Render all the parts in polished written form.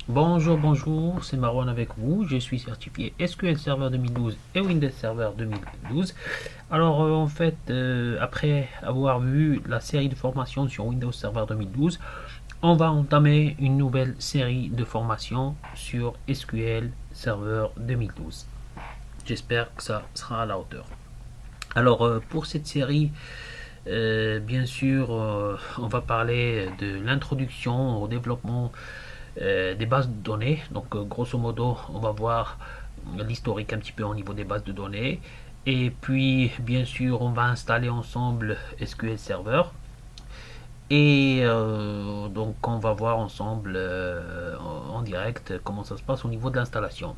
Bonjour, c'est Marwan avec vous. Je suis certifié SQL Server 2012 et Windows Server 2012. Après avoir vu la série de formations sur Windows Server 2012, on va entamer une nouvelle série de formations sur SQL Server 2012. J'espère que ça sera à la hauteur. Pour cette série, bien sûr, on va parler de l'introduction au développement des bases de données. Grosso modo, on va voir l'historique un petit peu au niveau des bases de données. Et puis, bien sûr, on va installer ensemble SQL Server. On va voir ensemble en direct comment ça se passe au niveau de l'installation.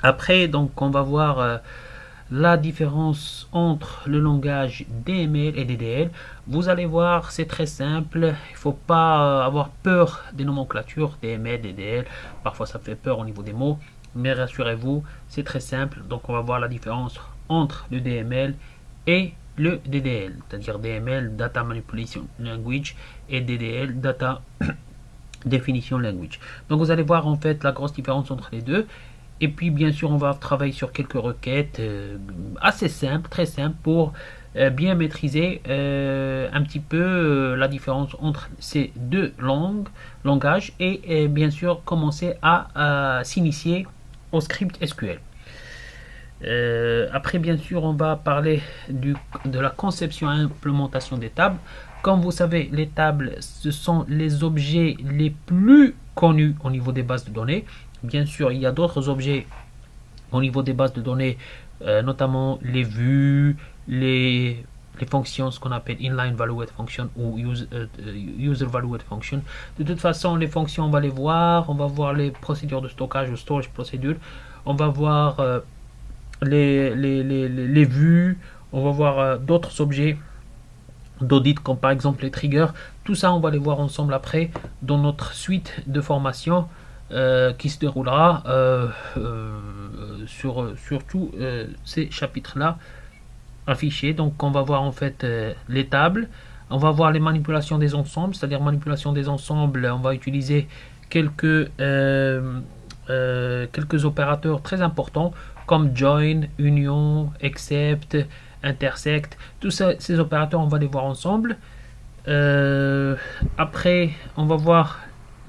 Après, donc, on va voir la différence entre le langage DML et DDL. Vous allez voir, c'est très simple. Il ne faut pas avoir peur des nomenclatures DML, DDL. Parfois, ça fait peur au niveau des mots. Mais rassurez-vous, c'est très simple. Donc, on va voir la différence entre le DML et le DDL. C'est-à-dire DML, Data Manipulation Language, et DDL, Data Definition Language. Donc, vous allez voir en fait la grosse différence entre les deux. Et puis bien sûr on va travailler sur quelques requêtes assez simples, très simples pour bien maîtriser un petit peu la différence entre ces deux langages et bien sûr commencer à s'initier au script SQL. Après bien sûr on va parler de la conception et implémentation des tables. Comme vous savez, les tables, ce sont les objets les plus connus au niveau des bases de données. Bien sûr, il y a d'autres objets au niveau des bases de données, notamment les vues, les fonctions, ce qu'on appelle inline valued function ou user valued function. De toute façon, les fonctions, on va les voir. On va voir les procédures de stockage, le storage procedure. On va voir les vues. On va voir d'autres objets d'audit comme par exemple les triggers. Tout ça, on va les voir ensemble après dans notre suite de formation qui se déroulera sur tous ces chapitres-là affichés. Donc, on va voir en fait les tables. On va voir les manipulations des ensembles, c'est-à-dire manipulation des ensembles. On va utiliser quelques opérateurs très importants comme join, union, except, intersect. Tous ces opérateurs, on va les voir ensemble. Après, on va voir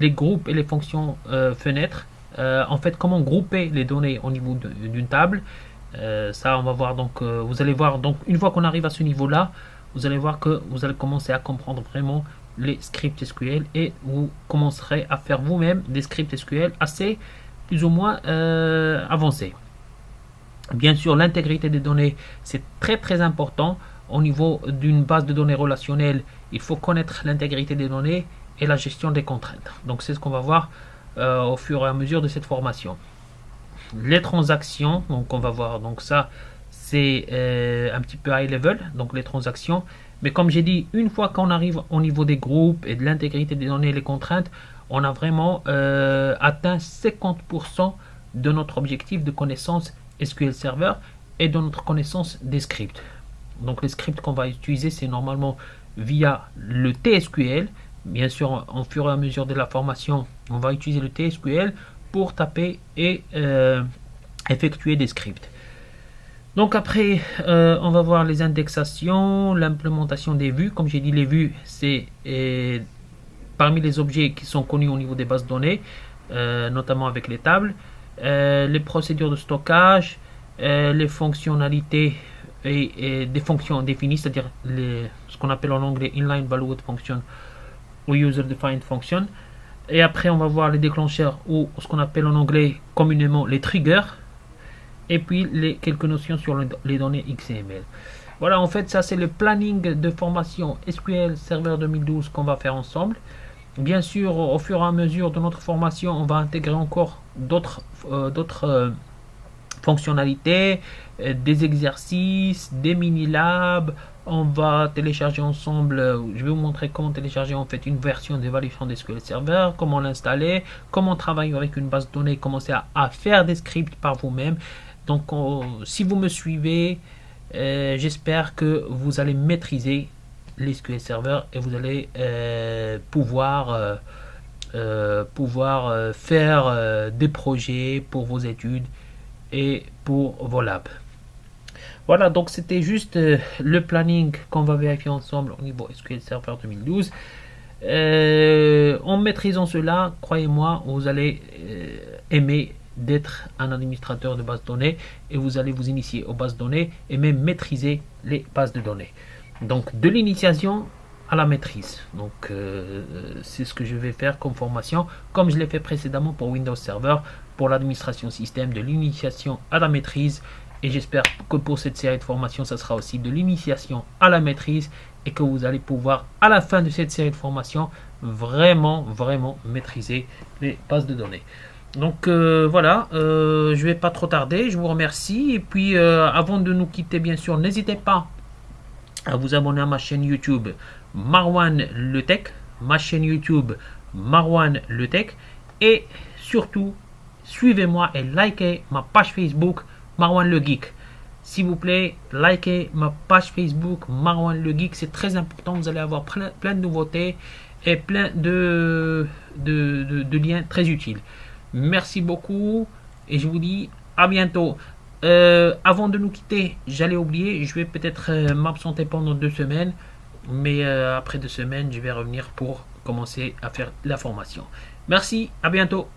les groupes et les fonctions fenêtres. En fait, comment grouper les données au niveau d'une table. Ça, on va voir. Vous allez voir. Donc, une fois qu'on arrive à ce niveau-là, vous allez voir que vous allez commencer à comprendre vraiment les scripts SQL et vous commencerez à faire vous-même des scripts SQL assez plus ou moins avancés. Bien sûr, l'intégrité des données, c'est très très important. Au niveau d'une base de données relationnelle, il faut connaître l'intégrité des données et la gestion des contraintes. Donc c'est ce qu'on va voir au fur et à mesure de cette formation. Les transactions, donc on va voir, donc ça c'est un petit peu high level, donc les transactions. Mais comme j'ai dit, une fois qu'on arrive au niveau des groupes et de l'intégrité des données et les contraintes, on a vraiment atteint 50% de notre objectif de connaissance SQL Server et de notre connaissance des scripts. Donc les scripts qu'on va utiliser, c'est normalement via le TSQL. Bien sûr, en fur et à mesure de la formation, on va utiliser le TSQL pour taper et effectuer des scripts. Donc après, on va voir les indexations, l'implémentation des vues. Comme j'ai dit, les vues, c'est parmi les objets qui sont connus au niveau des bases de données, notamment avec les tables. Les procédures de stockage, les fonctionnalités et des fonctions définies, c'est-à-dire ce qu'on appelle en anglais inline valued function ou user defined function. Et après, on va voir les déclencheurs ou ce qu'on appelle en anglais communément les triggers. Et puis quelques notions sur les données XML. Voilà, en fait, ça c'est le planning de formation SQL Server 2012 qu'on va faire ensemble. Bien sûr, au fur et à mesure de notre formation, on va intégrer encore d'autres fonctionnalités, des exercices, des mini-labs. On va télécharger ensemble, je vais vous montrer comment télécharger en fait une version d'évaluation des SQL Server, comment l'installer, comment travailler avec une base de données, commencer à faire des scripts par vous-même. Donc si vous me suivez, j'espère que vous allez maîtriser les SQL Server et vous allez pouvoir pouvoir faire des projets pour vos études et pour vos labs. Voilà, donc c'était juste le planning qu'on va vérifier ensemble au niveau SQL Server 2012. En maîtrisant cela, croyez-moi, vous allez aimer d'être un administrateur de base de données et vous allez vous initier aux bases de données et même maîtriser les bases de données. Donc de l'initiation à la maîtrise. Donc c'est ce que je vais faire comme formation, comme je l'ai fait précédemment pour Windows Server, pour l'administration système, de l'initiation à la maîtrise. Et j'espère que pour cette série de formations, ça sera aussi de l'initiation à la maîtrise et que vous allez pouvoir, à la fin de cette série de formations, vraiment maîtriser les bases de données. Donc voilà, je ne vais pas trop tarder, je vous remercie. Et puis avant de nous quitter, bien sûr, n'hésitez pas à vous abonner à ma chaîne YouTube Marwan Le Tech, ma chaîne YouTube Marwan Le Tech, et surtout suivez-moi et likez ma page Facebook Marwan Le Geek. S'il vous plaît, likez ma page Facebook Marwan Le Geek, c'est très important. Vous allez avoir plein de nouveautés et plein de liens très utiles. Merci beaucoup et je vous dis à bientôt. Avant de nous quitter, j'allais oublier, je vais peut-être m'absenter pendant 2 semaines, mais après 2 semaines, je vais revenir pour commencer à faire la formation. Merci, à bientôt.